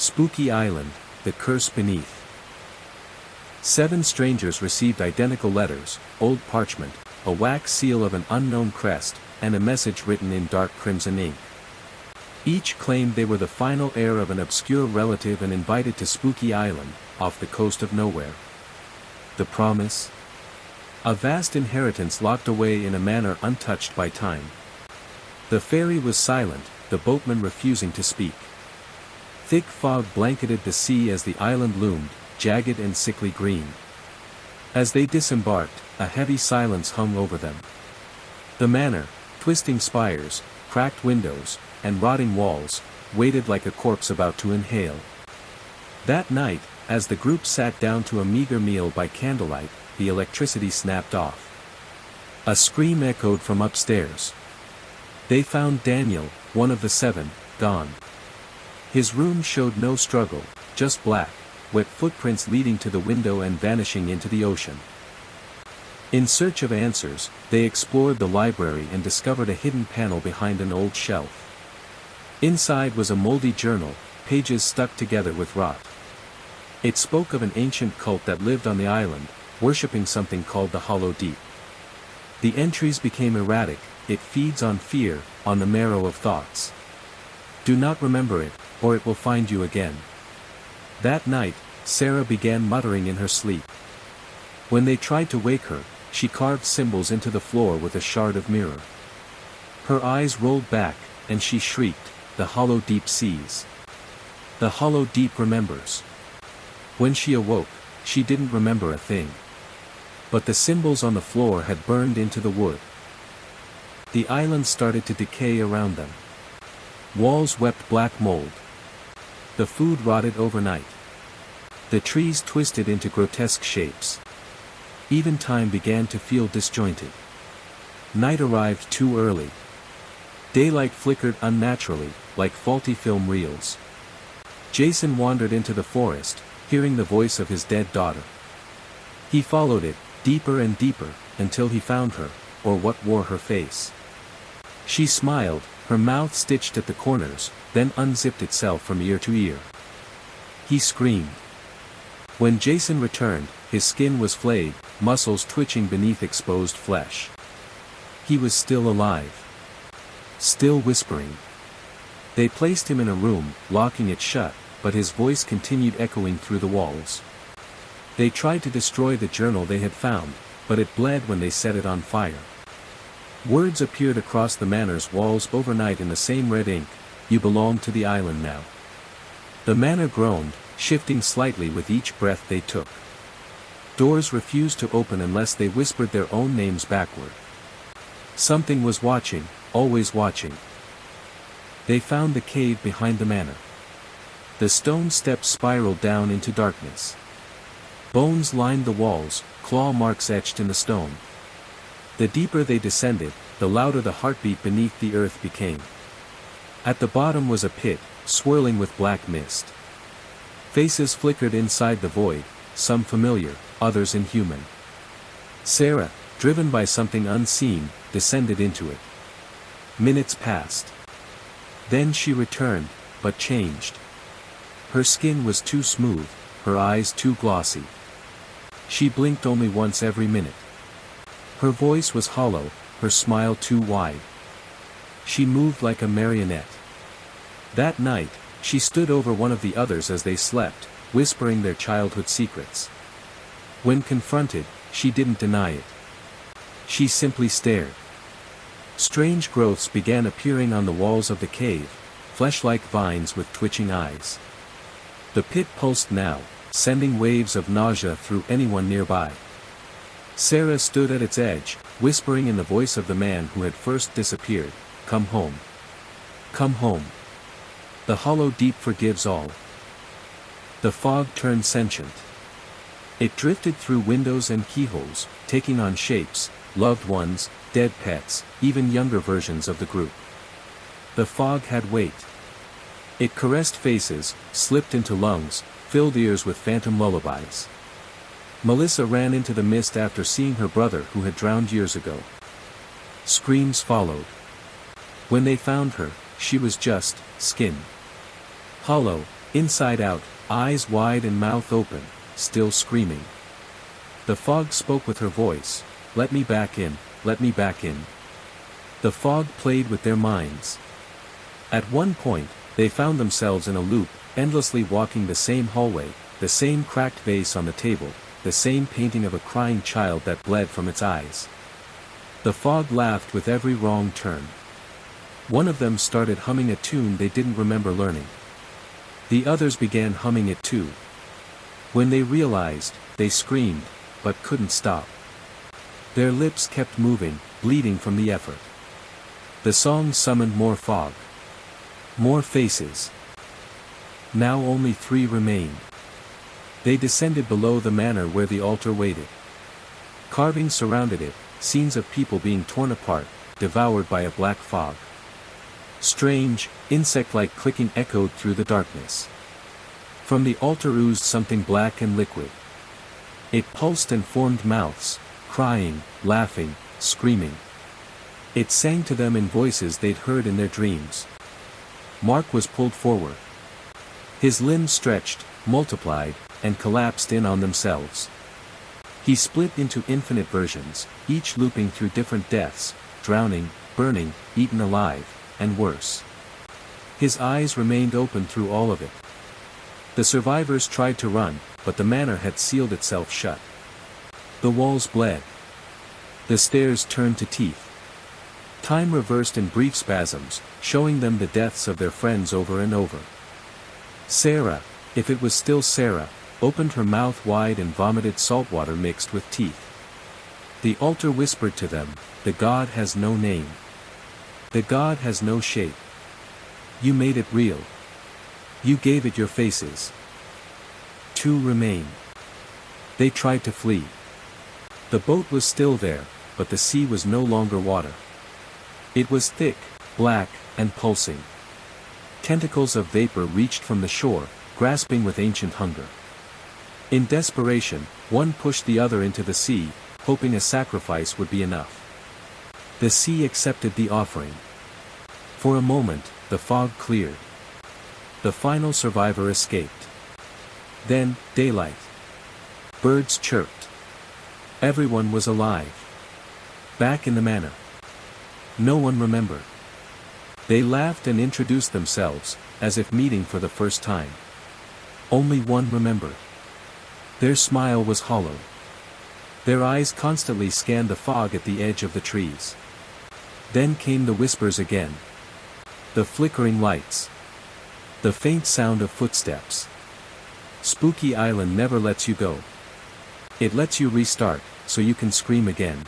Spooky Island, the curse beneath. 7 strangers received identical letters, old parchment, a wax seal of an unknown crest, and a message written in dark crimson ink. Each claimed they were the final heir of an obscure relative and invited to Spooky Island, off the coast of nowhere. The promise? A vast inheritance locked away in a manor untouched by time. The ferry was silent, the boatman refusing to speak. Thick fog blanketed the sea as the island loomed, jagged and sickly green. As they disembarked, a heavy silence hung over them. The manor, twisting spires, cracked windows, and rotting walls, waited like a corpse about to inhale. That night, as the group sat down to a meager meal by candlelight, the electricity snapped off. A scream echoed from upstairs. They found Daniel, one of the 7, gone. His room showed no struggle, just black, wet footprints leading to the window and vanishing into the ocean. In search of answers, they explored the library and discovered a hidden panel behind an old shelf. Inside was a moldy journal, pages stuck together with rot. It spoke of an ancient cult that lived on the island, worshipping something called the Hollow Deep. The entries became erratic. It feeds on fear, on the marrow of thoughts. Do not remember it, or it will find you again. That night, Sarah began muttering in her sleep. When they tried to wake her, she carved symbols into the floor with a shard of mirror. Her eyes rolled back, and she shrieked, "The Hollow Deep sees. The Hollow Deep remembers." When she awoke, she didn't remember a thing. But the symbols on the floor had burned into the wood. The island started to decay around them. Walls wept black mold. The food rotted overnight. The trees twisted into grotesque shapes. Even time began to feel disjointed. Night arrived too early. Daylight flickered unnaturally, like faulty film reels. Jason wandered into the forest, hearing the voice of his dead daughter. He followed it, deeper and deeper, until he found her, or what wore her face. She smiled, her mouth stitched at the corners, then unzipped itself from ear to ear. He screamed. When Jason returned, his skin was flayed, muscles twitching beneath exposed flesh. He was still alive. Still whispering. They placed him in a room, locking it shut, but his voice continued echoing through the walls. They tried to destroy the journal they had found, but it bled when they set it on fire. Words appeared across the manor's walls overnight in the same red ink: "You belong to the island now." The manor groaned, shifting slightly with each breath they took. Doors refused to open unless they whispered their own names backward. Something was watching, always watching. They found the cave behind the manor. The stone steps spiraled down into darkness. Bones lined the walls, claw marks etched in the stone. The deeper they descended, the louder the heartbeat beneath the earth became. At the bottom was a pit, swirling with black mist. Faces flickered inside the void, some familiar, others inhuman. Sarah, driven by something unseen, descended into it. Minutes passed. Then she returned, but changed. Her skin was too smooth, her eyes too glossy. She blinked only once every minute. Her voice was hollow, her smile too wide. She moved like a marionette. That night, she stood over one of the others as they slept, whispering their childhood secrets. When confronted, she didn't deny it. She simply stared. Strange growths began appearing on the walls of the cave, flesh-like vines with twitching eyes. The pit pulsed now, sending waves of nausea through anyone nearby. Sarah stood at its edge, whispering in the voice of the man who had first disappeared, "Come home. Come home. The Hollow Deep forgives all." The fog turned sentient. It drifted through windows and keyholes, taking on shapes, loved ones, dead pets, even younger versions of the group. The fog had weight. It caressed faces, slipped into lungs, filled ears with phantom lullabies. Melissa ran into the mist after seeing her brother who had drowned years ago. Screams followed. When they found her, she was just skin. Hollow, inside out, eyes wide and mouth open, still screaming. The fog spoke with her voice, "Let me back in, let me back in." The fog played with their minds. At one point, they found themselves in a loop, endlessly walking the same hallway, the same cracked vase on the table, the same painting of a crying child that bled from its eyes. The fog laughed with every wrong turn. One of them started humming a tune they didn't remember learning. The others began humming it too. When they realized, they screamed, but couldn't stop. Their lips kept moving, bleeding from the effort. The song summoned more fog. More faces. Now only 3 remained. They descended below the manor where the altar waited. Carvings surrounded it, scenes of people being torn apart, devoured by a black fog. Strange, insect-like clicking echoed through the darkness. From the altar oozed something black and liquid. It pulsed and formed mouths, crying, laughing, screaming. It sang to them in voices they'd heard in their dreams. Mark was pulled forward. His limbs stretched, multiplied, and collapsed in on themselves. He split into infinite versions, each looping through different deaths, drowning, burning, eaten alive, and worse. His eyes remained open through all of it. The survivors tried to run, but the manor had sealed itself shut. The walls bled. The stairs turned to teeth. Time reversed in brief spasms, showing them the deaths of their friends over and over. Sarah, if it was still Sarah, opened her mouth wide and vomited salt water mixed with teeth. The altar whispered to them, "The God has no name. The God has no shape. You made it real. You gave it your faces." 2 remained. They tried to flee. The boat was still there, but the sea was no longer water. It was thick, black, and pulsing. Tentacles of vapor reached from the shore, grasping with ancient hunger. In desperation, one pushed the other into the sea, hoping a sacrifice would be enough. The sea accepted the offering. For a moment, the fog cleared. The final survivor escaped. Then, daylight. Birds chirped. Everyone was alive. Back in the manor. No one remembered. They laughed and introduced themselves, as if meeting for the first time. Only one remembered. Their smile was hollow. Their eyes constantly scanned the fog at the edge of the trees. Then came the whispers again. The flickering lights. The faint sound of footsteps. Spooky Island never lets you go. It lets you restart, so you can scream again.